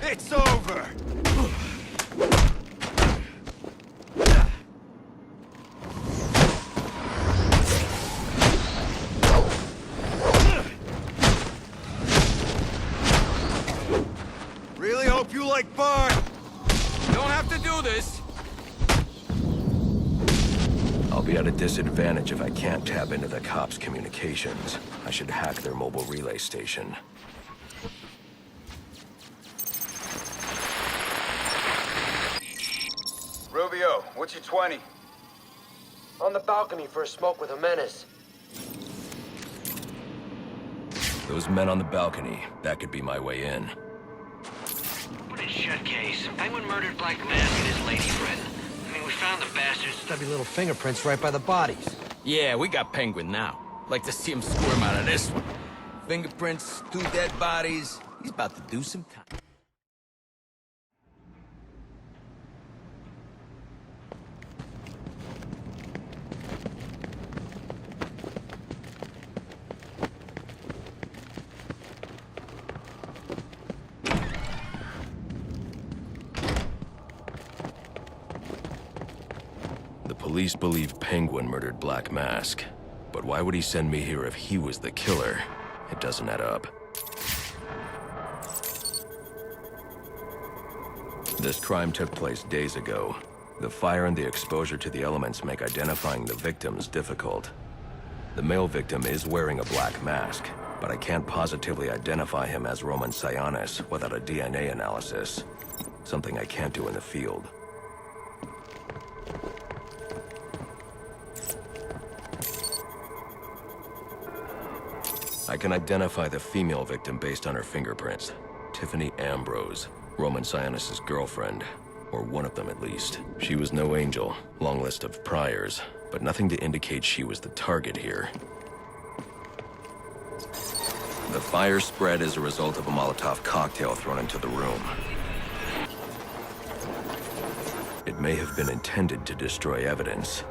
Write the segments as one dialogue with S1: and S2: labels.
S1: It's over! Really hope you like Bart!
S2: You don't have to do this!
S3: I'll be at a disadvantage if I can't tap into the cops' communications. I should hack their mobile relay station.
S1: Rubio, what's your 20?
S4: On the balcony for a smoke with a menace.
S3: Those men on the balcony, that could be my way in.
S5: What a shut case. Penguin murdered Black Mask and his lady friend. I mean, we found the bastards.
S4: Stubby little fingerprints right by the bodies.
S2: Yeah, we got Penguin now. Like to see him squirm out of this one. Fingerprints, 2 dead bodies. He's about to do some time.
S3: Police believe Penguin murdered Black Mask. But why would he send me here if he was the killer? It doesn't add up. This crime took place days ago. The fire and the exposure to the elements make identifying the victims difficult. The male victim is wearing a black mask, but I can't positively identify him as Roman Sionis without a DNA analysis. Something I can't do in the field. I can identify the female victim based on her fingerprints. Tiffany Ambrose, Roman Sionis' girlfriend. Or one of them at least. She was no angel, long list of priors, but nothing to indicate she was the target here. The fire spread as a result of a Molotov cocktail thrown into the room. It may have been intended to destroy evidence.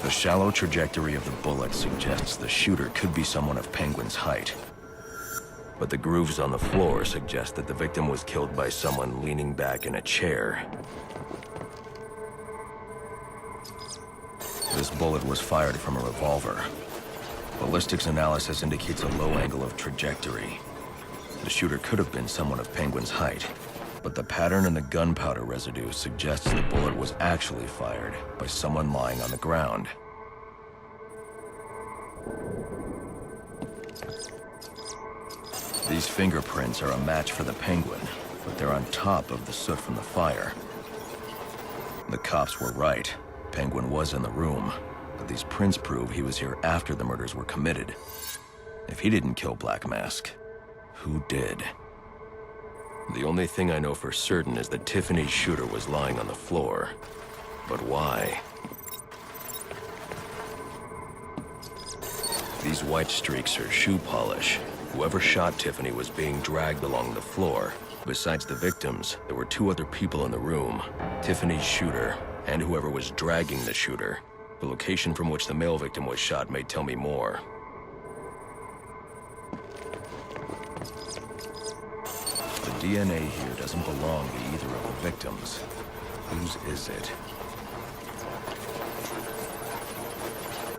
S3: The shallow trajectory of the bullet suggests the shooter could be someone of Penguin's height. But the grooves on the floor suggest that the victim was killed by someone leaning back in a chair. This bullet was fired from a revolver. Ballistics analysis indicates a low angle of trajectory. The shooter could have been someone of Penguin's height. But the pattern in the gunpowder residue suggests the bullet was actually fired by someone lying on the ground. These fingerprints are a match for the Penguin, but they're on top of the soot from the fire. The cops were right. Penguin was in the room, but these prints prove he was here after the murders were committed. If he didn't kill Black Mask, who did? The only thing I know for certain is that Tiffany's shooter was lying on the floor. But why? These white streaks are shoe polish. Whoever shot Tiffany was being dragged along the floor. Besides the victims, there were 2 other people in the room. Tiffany's shooter, and whoever was dragging the shooter. The location from which the male victim was shot may tell me more. The DNA here doesn't belong to either of the victims. Whose is it?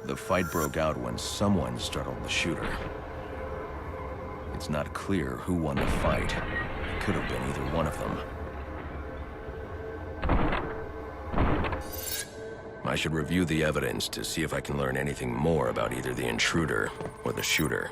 S3: The fight broke out when someone startled the shooter. It's not clear who won the fight. It could have been either one of them. I should review the evidence to see if I can learn anything more about either the intruder or the shooter.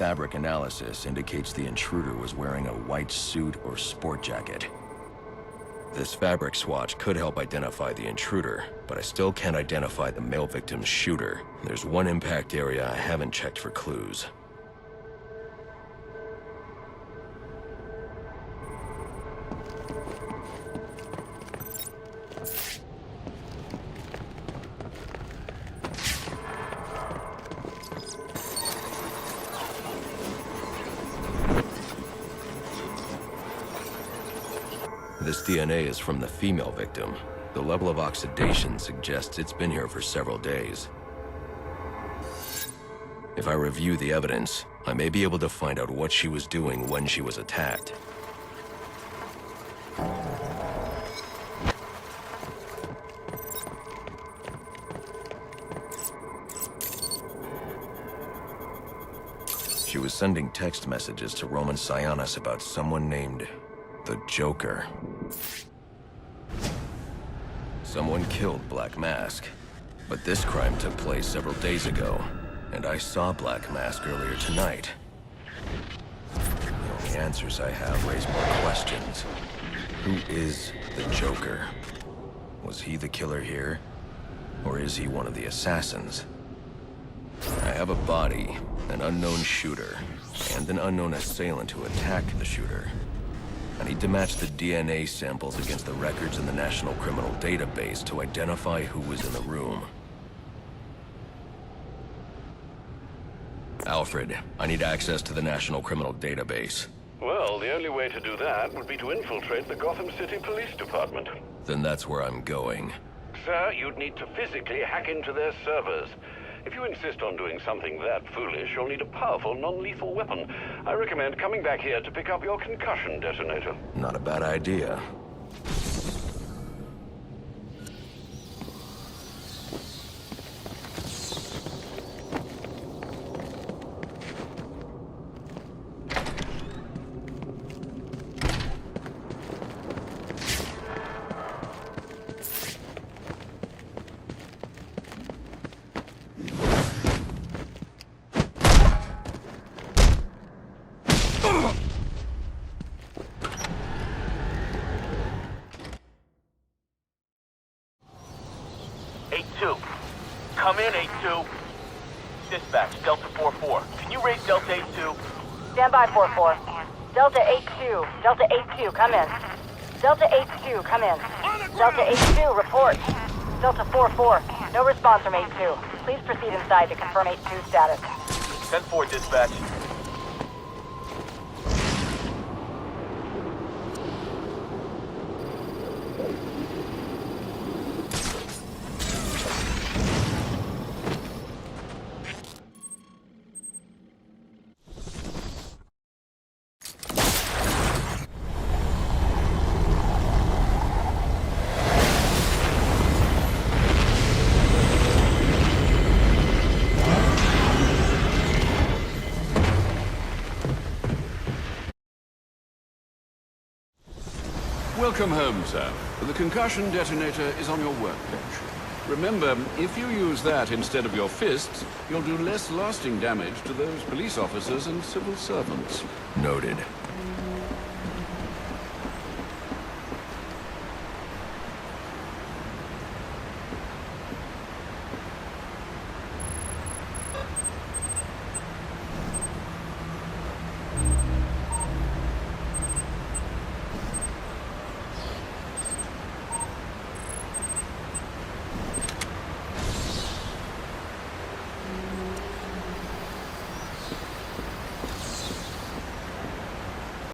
S3: Fabric analysis indicates the intruder was wearing a white suit or sport jacket. This fabric swatch could help identify the intruder, but I still can't identify the male victim's shooter. There's one impact area I haven't checked for clues. This DNA is from the female victim. The level of oxidation suggests it's been here for several days. If I review the evidence, I may be able to find out what she was doing when she was attacked. She was sending text messages to Roman Sionis about someone named the Joker. Someone killed Black Mask, but this crime took place several days ago, and I saw Black Mask earlier tonight. The only answers I have raise more questions. Who is the Joker? Was he the killer here? Or is he one of the assassins? I have a body, an unknown shooter, and an unknown assailant who attacked the shooter. I need to match the DNA samples against the records in the National Criminal Database to identify who was in the room. Alfred, I need access to the National Criminal Database.
S6: Well, the only way to do that would be to infiltrate the Gotham City Police Department.
S3: Then that's where I'm going.
S6: Sir, you'd need to physically hack into their servers. If you insist on doing something that foolish, you'll need a powerful, non-lethal weapon. I recommend coming back here to pick up your concussion detonator.
S3: Not a bad idea.
S7: Come in, 8-2. Dispatch, Delta 4-4. Can you raise Delta 8-2?
S8: Stand by, 4-4. Delta 8-2. Delta 8-2, come in. Delta 8-2, come in. Delta 8-2, report. Delta 4-4, no response from 8-2. Please proceed inside to confirm 8-2 status.
S7: 10-4, dispatch.
S6: Welcome home, sir. The concussion detonator is on your workbench. Remember, if you use that instead of your fists, you'll do less lasting damage to those police officers and civil servants.
S3: Noted.